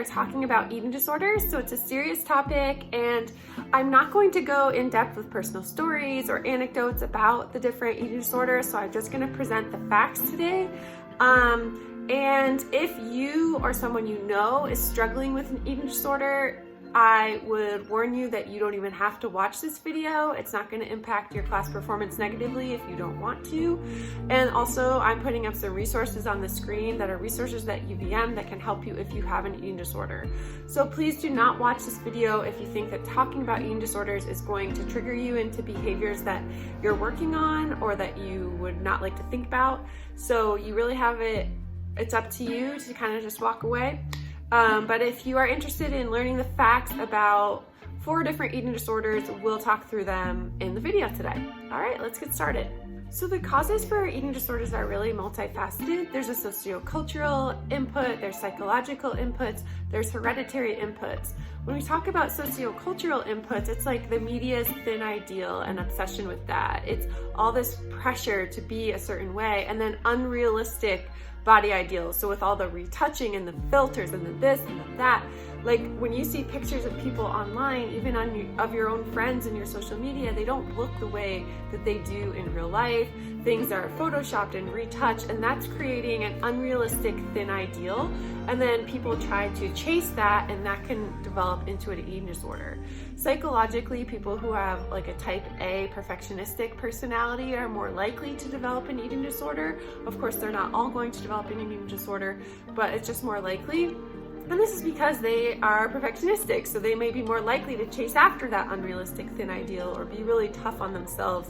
are talking about eating disorders, so it's a serious topic, and I'm not going to go in depth with personal stories or anecdotes about the different eating disorders, so I'm just going to present the facts today. And if you or someone you know is struggling with an eating disorder, I would warn you that you don't even have to watch this video. It's not going to impact your class performance negatively if you don't want to. And also, I'm putting up some resources on the screen that are resources at UVM that can help you if you have an eating disorder. So please do not watch this video if you think that talking about eating disorders is going to trigger you into behaviors that you're working on or that you would not like to think about. So you really have it's up to you to kind of just walk away. But if you are interested in learning the facts about 4 different eating disorders, we'll talk through them in the video today. All right, let's get started. So the causes for eating disorders are really multifaceted. There's a sociocultural input, there's psychological inputs, there's hereditary inputs. When we talk about sociocultural inputs, it's like the media's thin ideal and obsession with that. It's all this pressure to be a certain way, and then unrealistic body ideals. So with all the retouching and the filters and the this and the that, like when you see pictures of people online, even of your own friends in your social media, they don't look the way that they do in real life. Things are photoshopped and retouched, and that's creating an unrealistic thin ideal. And then people try to chase that, and that can develop into an eating disorder. Psychologically, people who have like a type A perfectionistic personality are more likely to develop an eating disorder. Of course, they're not all going to develop an eating disorder, but it's just more likely. And this is because they are perfectionistic, so they may be more likely to chase after that unrealistic thin ideal or be really tough on themselves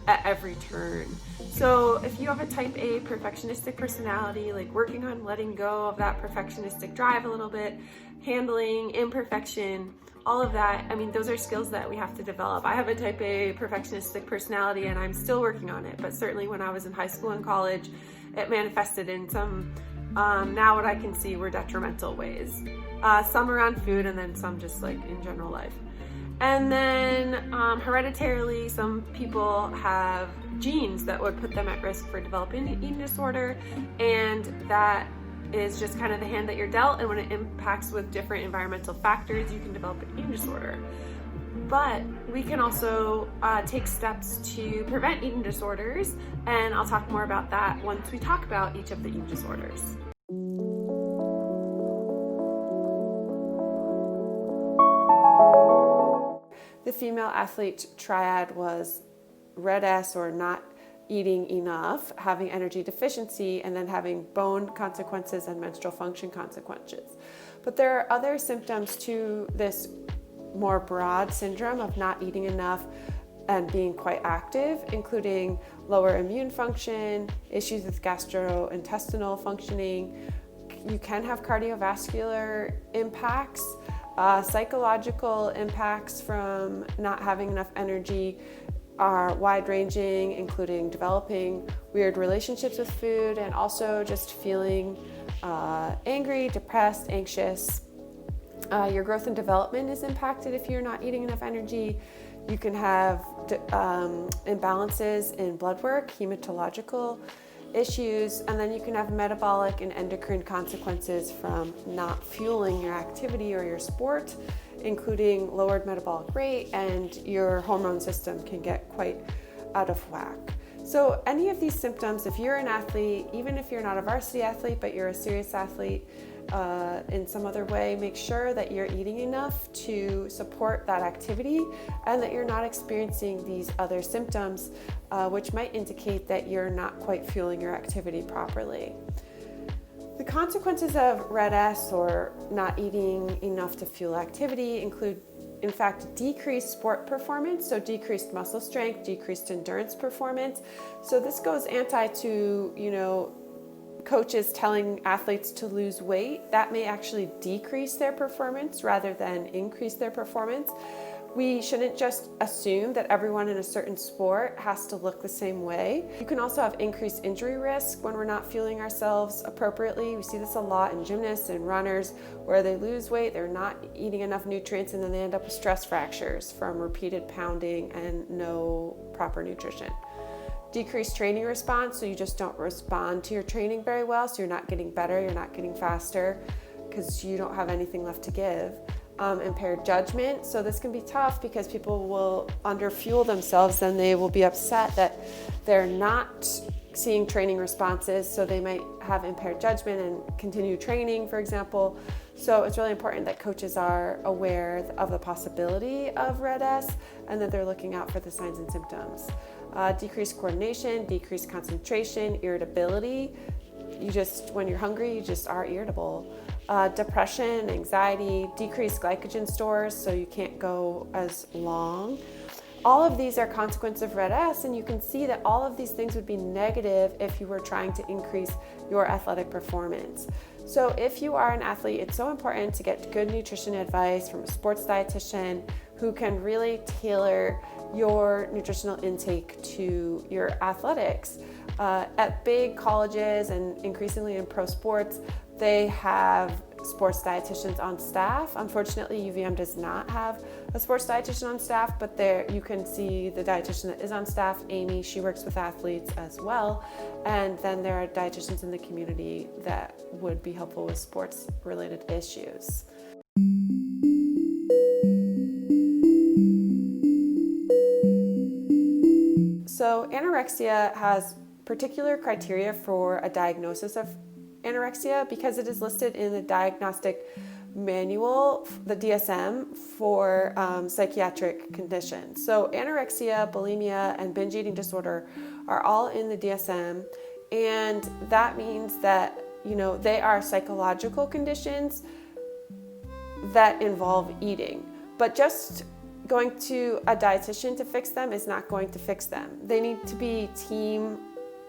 at every turn. So if you have a type A perfectionistic personality, like working on letting go of that perfectionistic drive a little bit, handling imperfection, all of that, I mean, those are skills that we have to develop. I have a type A perfectionistic personality and I'm still working on it, but certainly when I was in high school and college, it manifested in some, now what I can see were detrimental ways. Some around food and then some just like in general life. And then hereditarily, some people have genes that would put them at risk for developing an eating disorder, and that is just kind of the hand that you're dealt, and when it impacts with different environmental factors, you can develop an eating disorder. But we can also take steps to prevent eating disorders, and I'll talk more about that once we talk about each of the eating disorders. The female athlete triad was red S or not eating enough, having energy deficiency, and then having bone consequences and menstrual function consequences. But there are other symptoms to this more broad syndrome of not eating enough and being quite active, including lower immune function, issues with gastrointestinal functioning. You can have cardiovascular impacts, psychological impacts from not having enough energy are wide-ranging, including developing weird relationships with food and also just feeling angry, depressed, anxious. Your growth and development is impacted if you're not eating enough energy. You can have imbalances in blood work, hematological issues, and then you can have metabolic and endocrine consequences from not fueling your activity or your sport, including lowered metabolic rate, and your hormone system can get quite out of whack. So any of these symptoms, if you're an athlete, even if you're not a varsity athlete, but you're a serious athlete in some other way, make sure that you're eating enough to support that activity and that you're not experiencing these other symptoms, which might indicate that you're not quite fueling your activity properly. The consequences of red S or not eating enough to fuel activity include, in fact, decreased sport performance, so decreased muscle strength, decreased endurance performance. So this goes anti to, coaches telling athletes to lose weight. That may actually decrease their performance rather than increase their performance. We shouldn't just assume that everyone in a certain sport has to look the same way. You can also have increased injury risk when we're not fueling ourselves appropriately. We see this a lot in gymnasts and runners where they lose weight, they're not eating enough nutrients, and then they end up with stress fractures from repeated pounding and no proper nutrition. Decreased training response, so you just don't respond to your training very well, so you're not getting better, you're not getting faster, because you don't have anything left to give. Impaired judgment. So this can be tough because people will underfuel themselves, and they will be upset that they're not seeing training responses. So they might have impaired judgment and continue training, for example. So it's really important that coaches are aware of the possibility of Rett-S and that they're looking out for the signs and symptoms. Decreased coordination, decreased concentration, irritability. When you're hungry, you just are irritable. Depression, anxiety, decreased glycogen stores, so you can't go as long. All of these are consequences of Rett-S, and you can see that all of these things would be negative if you were trying to increase your athletic performance. So if you are an athlete, it's so important to get good nutrition advice from a sports dietitian who can really tailor your nutritional intake to your athletics. At big colleges and increasingly in pro sports, they have sports dietitians on staff. Unfortunately, UVM does not have a sports dietitian on staff, but there you can see the dietitian that is on staff, Amy. She works with athletes as well. And then there are dietitians in the community that would be helpful with sports related issues. So anorexia has particular criteria for a diagnosis of anorexia because it is listed in the diagnostic manual, the DSM, for psychiatric conditions. So anorexia, bulimia, and binge eating disorder are all in the DSM, and that means that they are psychological conditions that involve eating. But just going to a dietitian to fix them is not going to fix them. They need to be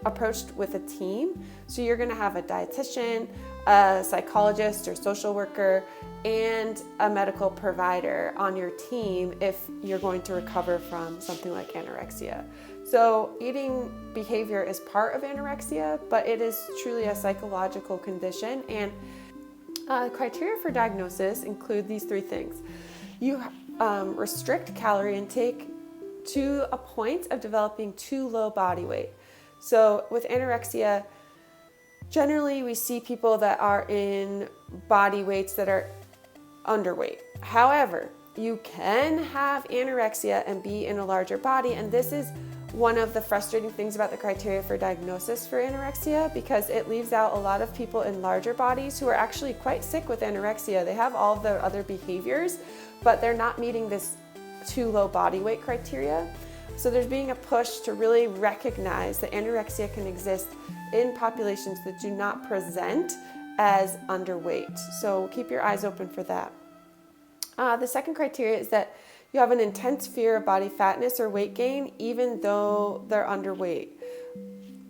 approached with a team. So you're going to have a dietitian, a psychologist or social worker, and a medical provider on your team if you're going to recover from something like anorexia. So eating behavior is part of anorexia, but it is truly a psychological condition. And criteria for diagnosis include these three things. You restrict calorie intake to a point of developing too low body weight. So with anorexia, generally we see people that are in body weights that are underweight. However, you can have anorexia and be in a larger body, and this is one of the frustrating things about the criteria for diagnosis for anorexia, because it leaves out a lot of people in larger bodies who are actually quite sick with anorexia. They have all of the other behaviors, but they're not meeting this too low body weight criteria. So there's being a push to really recognize that anorexia can exist in populations that do not present as underweight. So keep your eyes open for that. The second criteria is that you have an intense fear of body fatness or weight gain, even though they're underweight,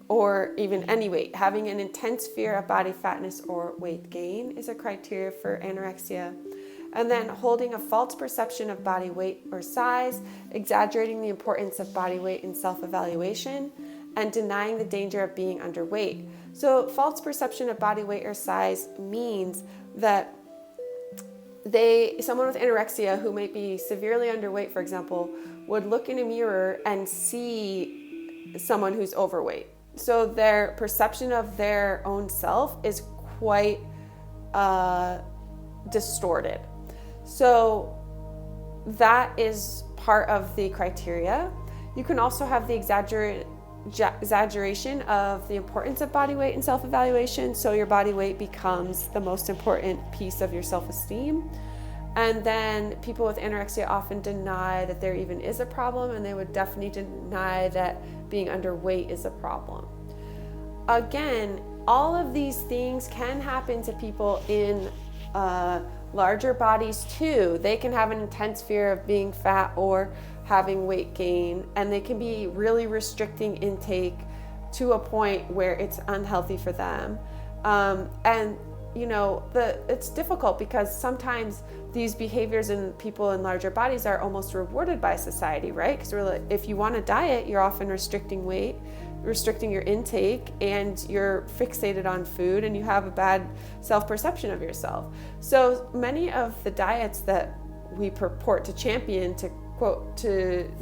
or even any weight. Having an intense fear of body fatness or weight gain is a criteria for anorexia. And then holding a false perception of body weight or size, exaggerating the importance of body weight in self-evaluation, and denying the danger of being underweight. So false perception of body weight or size means that someone with anorexia who might be severely underweight, for example, would look in a mirror and see someone who's overweight. So their perception of their own self is quite distorted. So that is part of the criteria. You can also have the exaggeration of the importance of body weight in self-evaluation. So your body weight becomes the most important piece of your self-esteem. And then people with anorexia often deny that there even is a problem, and they would definitely deny that being underweight is a problem. Again, all of these things can happen to people in larger bodies too. They can have an intense fear of being fat or having weight gain, and they can be really restricting intake to a point where it's unhealthy for them. It's difficult because sometimes these behaviors in people in larger bodies are almost rewarded by society, right? Because if you want to diet, you're often restricting weight, restricting your intake, and you're fixated on food, and you have a bad self-perception of yourself. So many of the diets that we purport to champion to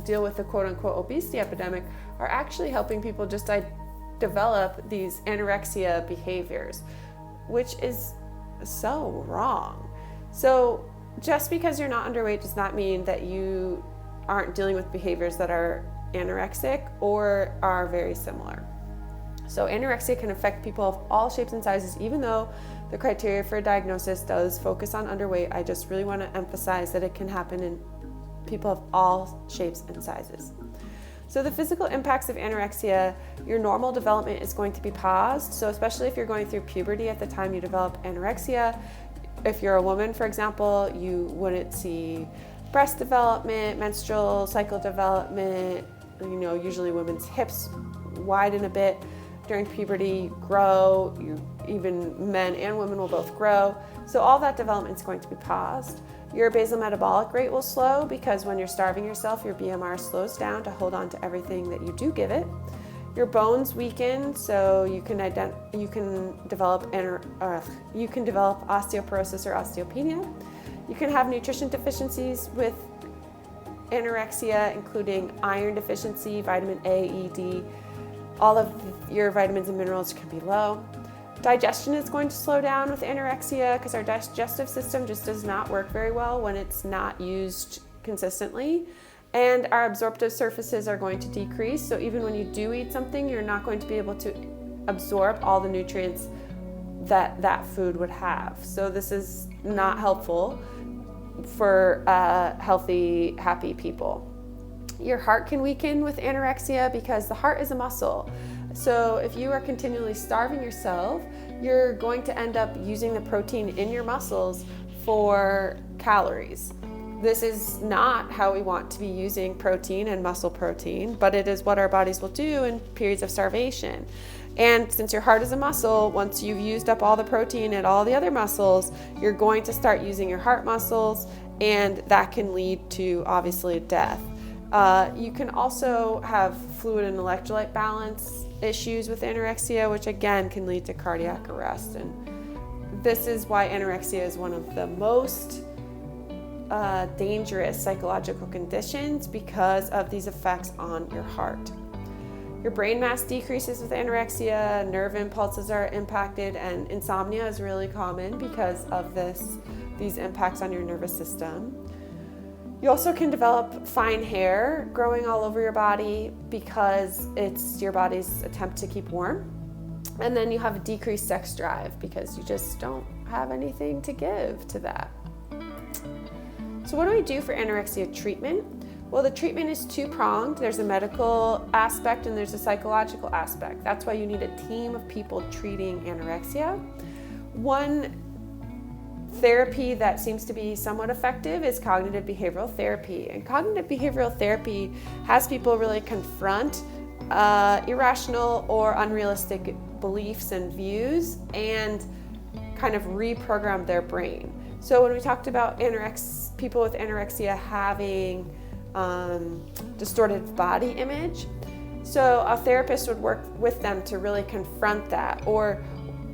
deal with the quote-unquote obesity epidemic are actually helping people just develop these anorexia behaviors, which is so wrong. So just because you're not underweight does not mean that you aren't dealing with behaviors that are anorexic or are very similar. So anorexia can affect people of all shapes and sizes, even though the criteria for a diagnosis does focus on underweight. I just really want to emphasize that it can happen in people of all shapes and sizes. So the physical impacts of anorexia, your normal development is going to be paused. So especially if you're going through puberty at the time you develop anorexia, if you're a woman, for example, you wouldn't see breast development, menstrual cycle development. Usually women's hips widen a bit during puberty, grow. Even men and women will both grow. So all that development is going to be paused. Your basal metabolic rate will slow because when you're starving yourself, your BMR slows down to hold on to everything that you do give it. Your bones weaken, so you can develop osteoporosis or osteopenia. You can have nutrition deficiencies with anorexia, including iron deficiency, vitamin A, E, D. All of your vitamins and minerals can be low. Digestion is going to slow down with anorexia because our digestive system just does not work very well when it's not used consistently. And our absorptive surfaces are going to decrease. So even when you do eat something, you're not going to be able to absorb all the nutrients that food would have. So this is not helpful for healthy, happy people. Your heart can weaken with anorexia because the heart is a muscle. So if you are continually starving yourself, you're going to end up using the protein in your muscles for calories. This is not how we want to be using protein and muscle protein, but it is what our bodies will do in periods of starvation. And since your heart is a muscle, once you've used up all the protein at all the other muscles, you're going to start using your heart muscles, and that can lead to, obviously, death. You can also have fluid and electrolyte balance issues with anorexia, which again can lead to cardiac arrest. And this is why anorexia is one of the most dangerous psychological conditions because of these effects on your heart. Your brain mass decreases with anorexia, nerve impulses are impacted, and insomnia is really common because of these impacts on your nervous system. You also can develop fine hair growing all over your body because it's your body's attempt to keep warm. And then you have a decreased sex drive because you just don't have anything to give to that. So what do we do for anorexia treatment? Well, the treatment is two-pronged. There's a medical aspect and there's a psychological aspect. That's why you need a team of people treating anorexia. One therapy that seems to be somewhat effective is cognitive behavioral therapy. And cognitive behavioral therapy has people really confront irrational or unrealistic beliefs and views and kind of reprogram their brain. So when we talked about people with anorexia having distorted body image, so a therapist would work with them to really confront that. Or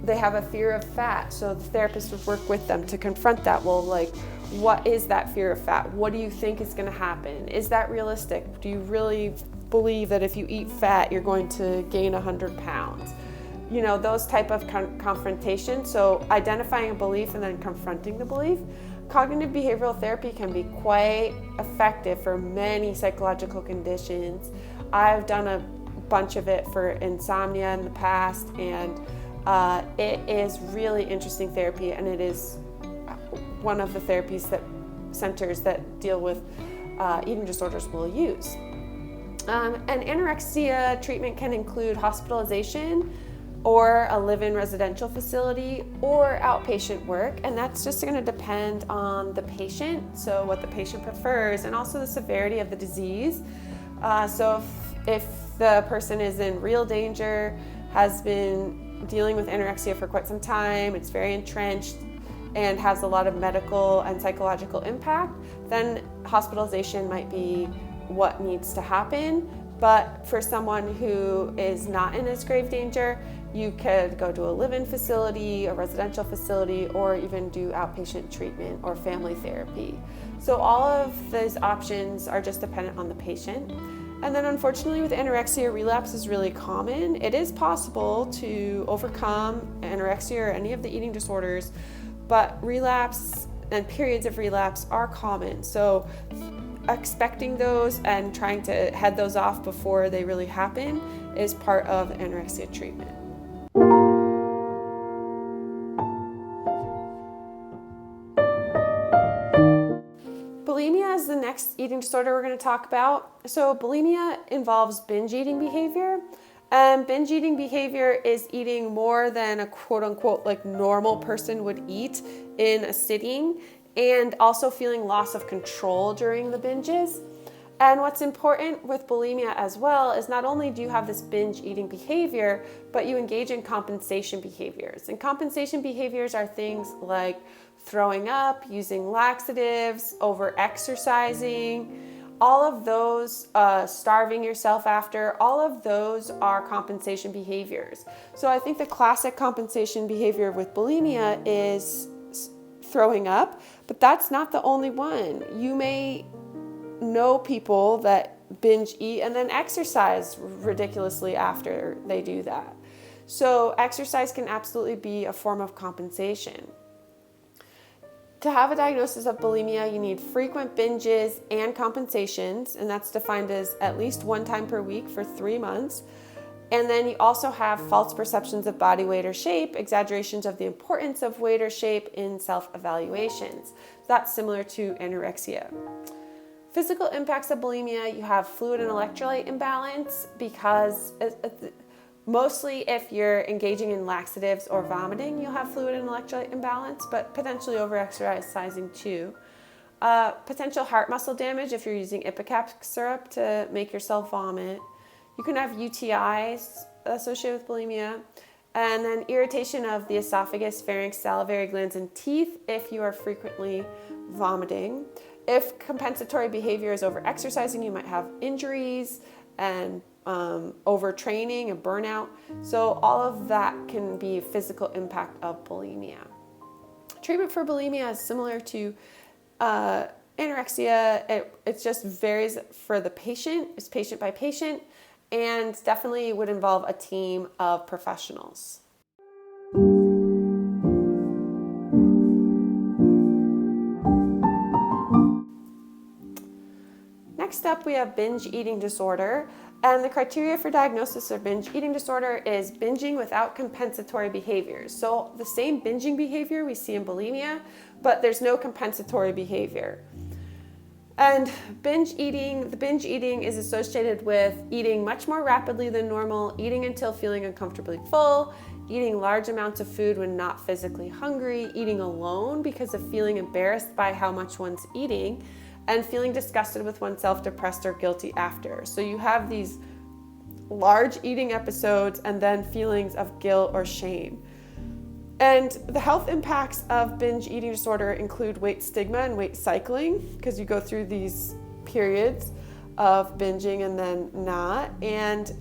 they have a fear of fat, so the therapist would work with them to confront that. Well, like, what is that fear of fat? What do you think is going to happen? Is that realistic? Do you really believe that if you eat fat, you're going to gain 100 pounds? Those type of confrontation. So identifying a belief and then confronting the belief. Cognitive behavioral therapy can be quite effective for many psychological conditions. I've done a bunch of it for insomnia in the past, and it is really interesting therapy, and it is one of the therapies that centers that deal with eating disorders will use. And anorexia treatment can include hospitalization or a live-in residential facility or outpatient work, and that's just going to depend on the patient, so what the patient prefers, and also the severity of the disease. So if the person is in real danger, has been dealing with anorexia for quite some time, it's very entrenched, and has a lot of medical and psychological impact, then hospitalization might be what needs to happen. But for someone who is not in as grave danger, you could go to a live-in facility, a residential facility, or even do outpatient treatment or family therapy. So all of these options are just dependent on the patient. And then unfortunately with anorexia, relapse is really common. It is possible to overcome anorexia or any of the eating disorders but relapse and periods of relapse are common. So expecting those and trying to head those off before they really happen is part of anorexia treatment. Bulimia is the next eating disorder we're going to talk about. So bulimia involves binge eating behavior. Binge eating behavior is eating more than a quote unquote like normal person would eat in a sitting, and also feeling loss of control during the binges. And what's important with bulimia as well is not only do you have this binge eating behavior, but you engage in compensation behaviors. And compensation behaviors are things like throwing up, using laxatives, over-exercising, all of those, starving yourself after, all of those are compensation behaviors. So I think the classic compensation behavior with bulimia is throwing up, but that's not the only one. You may know people that binge eat and then exercise ridiculously after they do that. So exercise can absolutely be a form of compensation. To have a diagnosis of bulimia, you need frequent binges and compensations, and that's defined as at least one time per week for 3 months. And then you also have false perceptions of body weight or shape, exaggerations of the importance of weight or shape in self-evaluations. That's similar to anorexia. Physical impacts of bulimia, you have fluid and electrolyte imbalance because mostly if you're engaging in laxatives or vomiting, you'll have fluid and electrolyte imbalance, but potentially over-exercising too. Potential heart muscle damage if you're using ipecac syrup to make yourself vomit. You can have UTIs associated with bulimia. And then irritation of the esophagus, pharynx, salivary glands, and teeth if you are frequently vomiting. If compensatory behavior is over-exercising, you might have injuries and overtraining and burnout. So all of that can be a physical impact of bulimia. Treatment for bulimia is similar to anorexia. It just varies for the patient. It's patient by patient, and definitely would involve a team of professionals. Next up, we have binge eating disorder. And the criteria for diagnosis of binge eating disorder is binging without compensatory behaviors. So the same binging behavior we see in bulimia, but there's no compensatory behavior. And the binge eating is associated with eating much more rapidly than normal, eating until feeling uncomfortably full, eating large amounts of food when not physically hungry, eating alone because of feeling embarrassed by how much one's eating, and feeling disgusted with oneself, depressed, or guilty after. So you have these large eating episodes and then feelings of guilt or shame. And the health impacts of binge eating disorder include weight stigma and weight cycling, because you go through these periods of binging and then not. And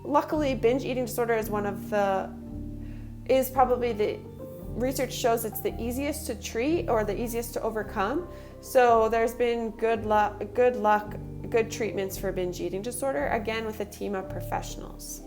luckily, binge eating disorder is probably the research shows it's the easiest to treat or the easiest to overcome. So there's been good treatments for binge eating disorder, again with a team of professionals.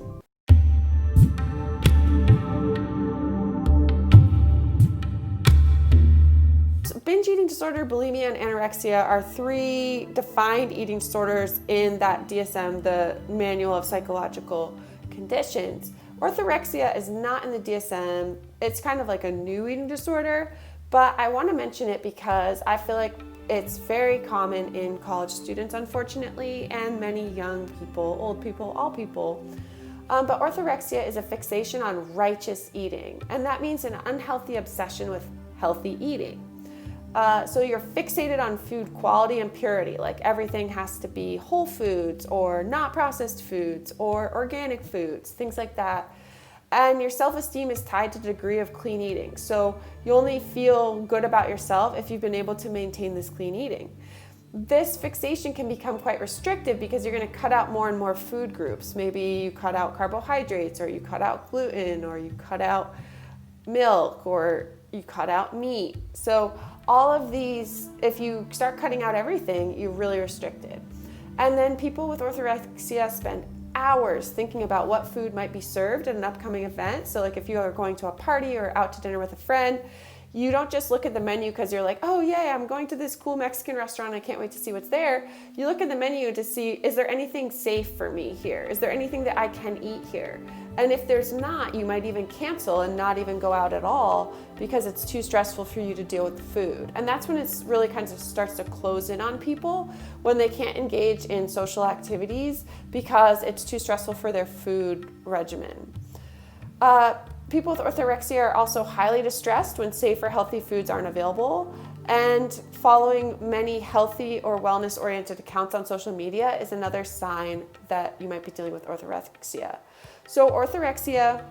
So binge eating disorder, bulimia, and anorexia are 3 defined eating disorders in that DSM, the Manual of Psychological Conditions. Orthorexia is not in the DSM. It's kind of like a new eating disorder, but I want to mention it because I feel like it's very common in college students, unfortunately, and many young people, old people, all people. But orthorexia is a fixation on righteous eating, and that means an unhealthy obsession with healthy eating. So you're fixated on food quality and purity, like everything has to be whole foods or not processed foods or organic foods, things like that. And your self-esteem is tied to the degree of clean eating. So you only feel good about yourself if you've been able to maintain this clean eating. This fixation can become quite restrictive because you're going to cut out more and more food groups. Maybe you cut out carbohydrates, or you cut out gluten, or you cut out milk, or you cut out meat. So all of these, if you start cutting out everything, you're really restricted. And then people with orthorexia spend hours thinking about what food might be served at an upcoming event. So like if you are going to a party or out to dinner with a friend, you don't just look at the menu because you're like, oh yay, I'm going to this cool Mexican restaurant, I can't wait to see what's there. You look at the menu to see, is there anything safe for me here? Is there anything that I can eat here? And if there's not, you might even cancel and not even go out at all because it's too stressful for you to deal with the food. And that's when it's really kind of starts to close in on people, when they can't engage in social activities because it's too stressful for their food regimen. People with orthorexia are also highly distressed when safe or healthy foods aren't available. And following many healthy or wellness-oriented accounts on social media is another sign that you might be dealing with orthorexia. So orthorexia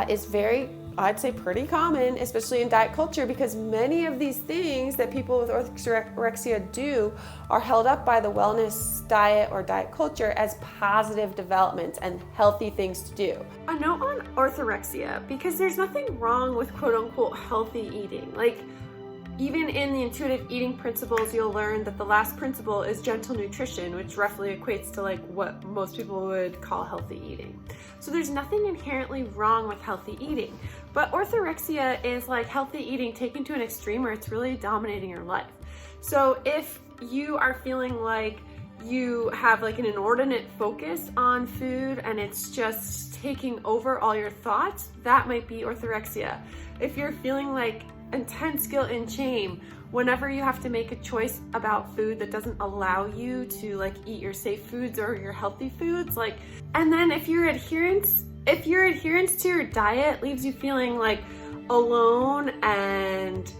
is very, I'd say, pretty common, especially in diet culture, because many of these things that people with orthorexia do are held up by the wellness diet or diet culture as positive developments and healthy things to do. A note on orthorexia, because there's nothing wrong with quote-unquote healthy eating. Like, even in the intuitive eating principles, you'll learn that the last principle is gentle nutrition, which roughly equates to like what most people would call healthy eating. So there's nothing inherently wrong with healthy eating, but orthorexia is like healthy eating taken to an extreme where it's really dominating your life. So if you are feeling like you have like an inordinate focus on food and it's just taking over all your thoughts, that might be orthorexia. If you're feeling like intense guilt and shame whenever you have to make a choice about food that doesn't allow you to like eat your safe foods or your healthy foods, like, and then if your adherence to your diet leaves you feeling like alone and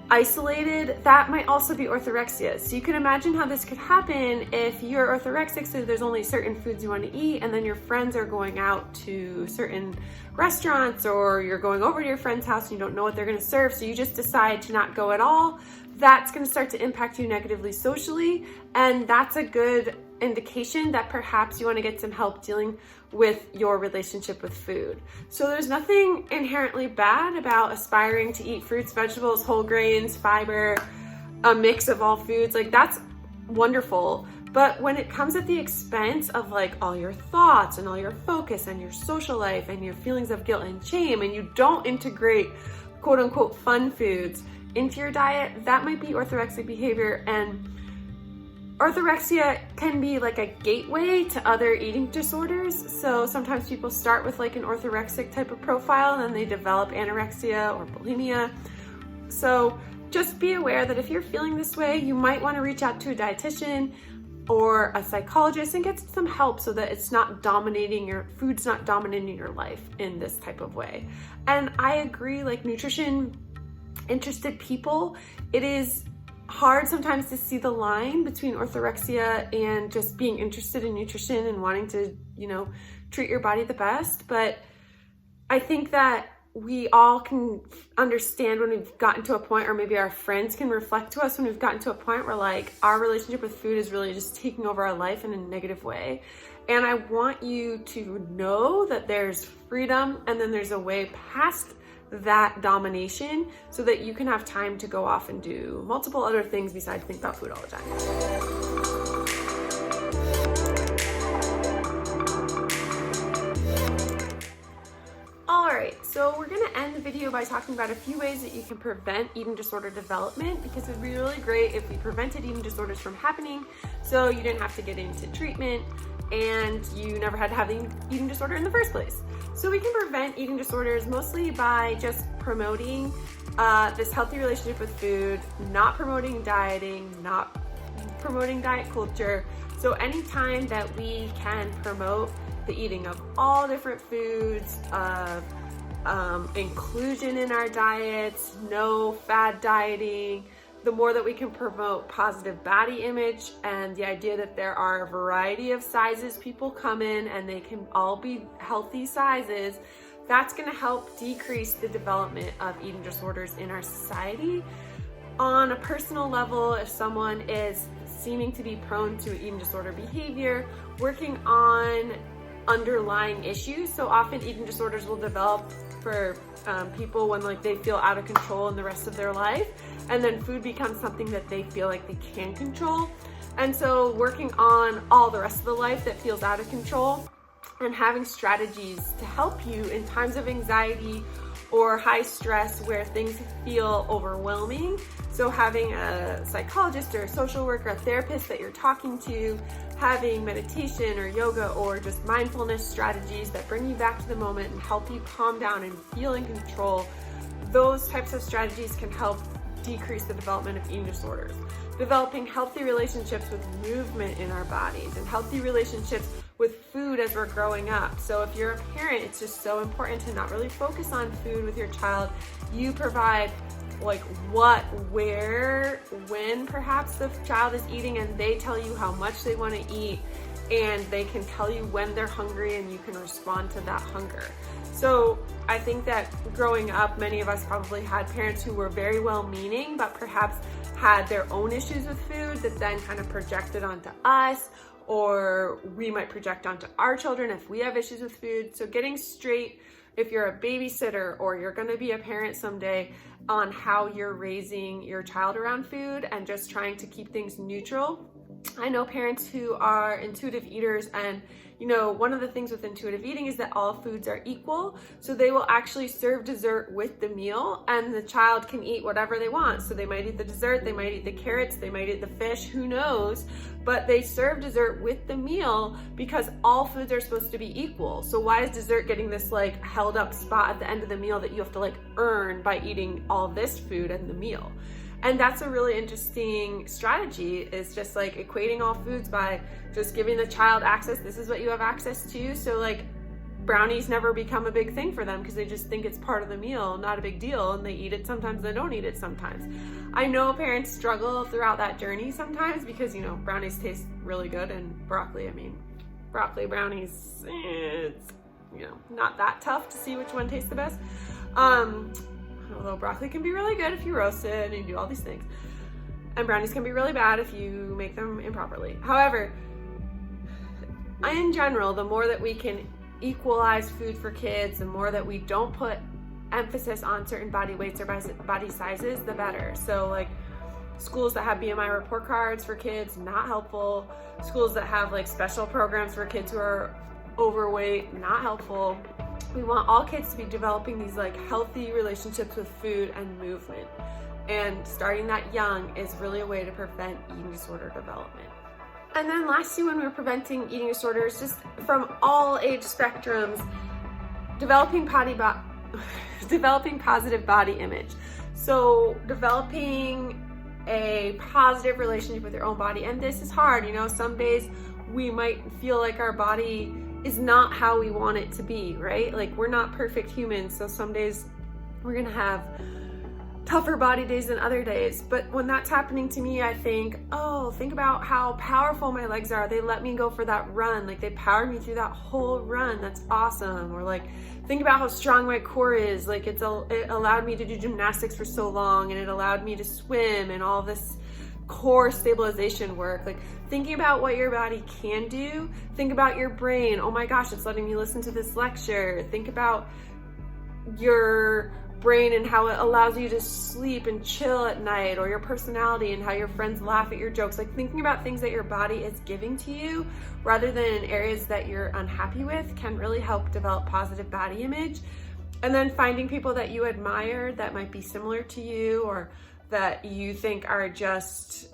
isolated, that might also be orthorexia. So you can imagine how this could happen if you're orthorexic, so there's only certain foods you want to eat, and then your friends are going out to certain restaurants, or you're going over to your friend's house and you don't know what they're going to serve, so you just decide to not go at all. That's going to start to impact you negatively socially, and that's a good indication that perhaps you want to get some help dealing with your relationship with food. So there's nothing inherently bad about aspiring to eat fruits, vegetables, whole grains, fiber, a mix of all foods. Like, that's wonderful. But when it comes at the expense of like all your thoughts and all your focus and your social life and your feelings of guilt and shame, and you don't integrate quote unquote fun foods into your diet, that might be orthorexic behavior. And orthorexia can be like a gateway to other eating disorders. So sometimes people start with like an orthorexic type of profile and then they develop anorexia or bulimia. So just be aware that if you're feeling this way, you might want to reach out to a dietitian or a psychologist and get some help so that it's not dominating your food's not dominating your life in this type of way. And I agree, like nutrition interested people, it is hard sometimes to see the line between orthorexia and just being interested in nutrition and wanting to, you know, treat your body the best. But I think that we all can understand when we've gotten to a point, or maybe our friends can reflect to us when we've gotten to a point where like our relationship with food is really just taking over our life in a negative way. And I want you to know that there's freedom and then there's a way past that domination so that you can have time to go off and do multiple other things besides think about food all the time. Alright, so we're going to end the video by talking about a few ways that you can prevent eating disorder development, because it would be really great if we prevented eating disorders from happening so you didn't have to get into treatment and you never had to have the eating disorder in the first place. So we can prevent eating disorders mostly by just promoting this healthy relationship with food, not promoting dieting, not promoting diet culture. So anytime that we can promote the eating of all different foods, of inclusion in our diets, no fad dieting, the more that we can promote positive body image and the idea that there are a variety of sizes people come in and they can all be healthy sizes, that's going to help decrease the development of eating disorders in our society. On a personal level, if someone is seeming to be prone to eating disorder behavior, working on underlying issues. So often eating disorders will develop for people when like they feel out of control in the rest of their life, and then food becomes something that they feel like they can control. And so working on all the rest of the life that feels out of control and having strategies to help you in times of anxiety or high stress where things feel overwhelming. So having a psychologist or a social worker, a therapist that you're talking to, having meditation or yoga or just mindfulness strategies that bring you back to the moment and help you calm down and feel in control, those types of strategies can help decrease the development of eating disorders. Developing healthy relationships with movement in our bodies and healthy relationships with food as we're growing up. So if you're a parent, it's just so important to not really focus on food with your child. You provide like what, where, when perhaps the child is eating, and they tell you how much they want to eat, and they can tell you when they're hungry and you can respond to that hunger. So I think that growing up, many of us probably had parents who were very well-meaning, but perhaps had their own issues with food that then kind of projected onto us, or we might project onto our children if we have issues with food. So getting straight, if you're a babysitter or you're going to be a parent someday, on how you're raising your child around food and just trying to keep things neutral. I know parents who are intuitive eaters, and you know, one of the things with intuitive eating is that all foods are equal. So they will actually serve dessert with the meal, and the child can eat whatever they want. So they might eat the dessert, they might eat the carrots, they might eat the fish, who knows? But they serve dessert with the meal because all foods are supposed to be equal. So why is dessert getting this like held up spot at the end of the meal that you have to like earn by eating all this food in the meal? And that's a really interesting strategy, is just like equating all foods by just giving the child access. This is what you have access to. So like brownies never become a big thing for them because they just think it's part of the meal, not a big deal. And they eat it sometimes, they don't eat it sometimes. I know parents struggle throughout that journey sometimes because, you know, brownies taste really good, and broccoli, broccoli brownies, it's, you know, not that tough to see which one tastes the best. Although broccoli can be really good if you roast it and you do all these things. And brownies can be really bad if you make them improperly. However, in general, the more that we can equalize food for kids, the more that we don't put emphasis on certain body weights or body sizes, the better. So like schools that have BMI report cards for kids, not helpful. Schools that have like special programs for kids who are overweight, not helpful. We want all kids to be developing these like healthy relationships with food and movement. And starting that young is really a way to prevent eating disorder development. And then lastly, when we're preventing eating disorders, just from all age spectrums, developing positive body image. So developing a positive relationship with your own body. And this is hard, you know, some days we might feel like our body is not how we want it to be, right? Like we're not perfect humans. So some days we're gonna have tougher body days than other days. But when that's happening to me, I think, oh, think about how powerful my legs are. They let me go for that run. Like they powered me through that whole run. That's awesome. Or like, think about how strong my core is. Like it allowed me to do gymnastics for so long, and it allowed me to swim and all this core stabilization work. Like thinking about what your body can do. Think about your brain. Oh my gosh, it's letting me listen to this lecture. Think about your brain and how it allows you to sleep and chill at night, or your personality and how your friends laugh at your jokes. Like thinking about things that your body is giving to you rather than in areas that you're unhappy with can really help develop positive body image. And then finding people that you admire that might be similar to you, or that you think are just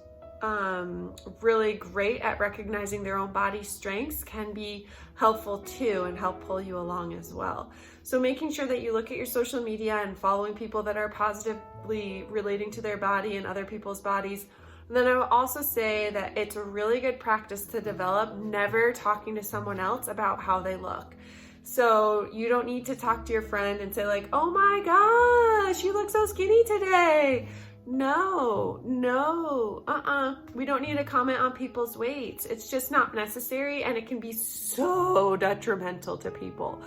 really great at recognizing their own body strengths can be helpful too, and help pull you along as well. So making sure that you look at your social media and following people that are positively relating to their body and other people's bodies. And then I would also say that it's a really good practice to develop never talking to someone else about how they look. So you don't need to talk to your friend and say like, oh my gosh, you look so skinny today. No, we don't need to comment on people's weights. It's just not necessary, and it can be so detrimental to people.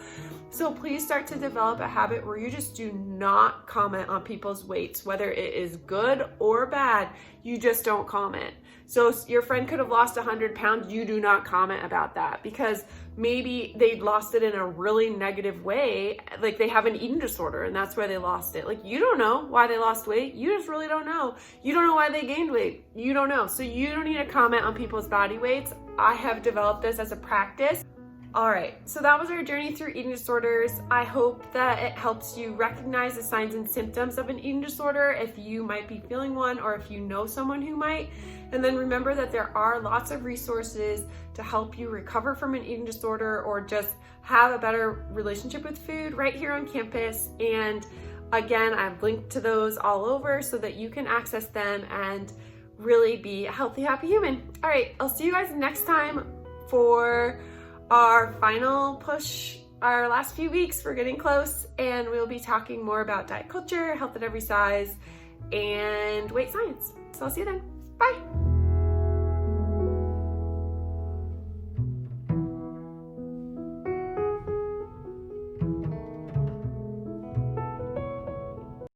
So please start to develop a habit where you just do not comment on people's weights, whether it is good or bad. You just don't comment. So your friend could have lost 100 pounds. You do not comment about that, because maybe they lost it in a really negative way. Like they have an eating disorder and that's why they lost it. Like you don't know why they lost weight. You just really don't know. You don't know why they gained weight. You don't know. So you don't need to comment on people's body weights. I have developed this as a practice. All right, so that was our journey through eating disorders. I hope that it helps you recognize the signs and symptoms of an eating disorder if you might be feeling one or if you know someone who might. And then remember that there are lots of resources to help you recover from an eating disorder or just have a better relationship with food right here on campus. And again, I've linked to those all over so that you can access them and really be a healthy, happy human. All right, I'll see you guys next time for our final push, our last few weeks. We're getting close, and we'll be talking more about diet culture, health at every size, and weight science. So I'll see you then. Bye.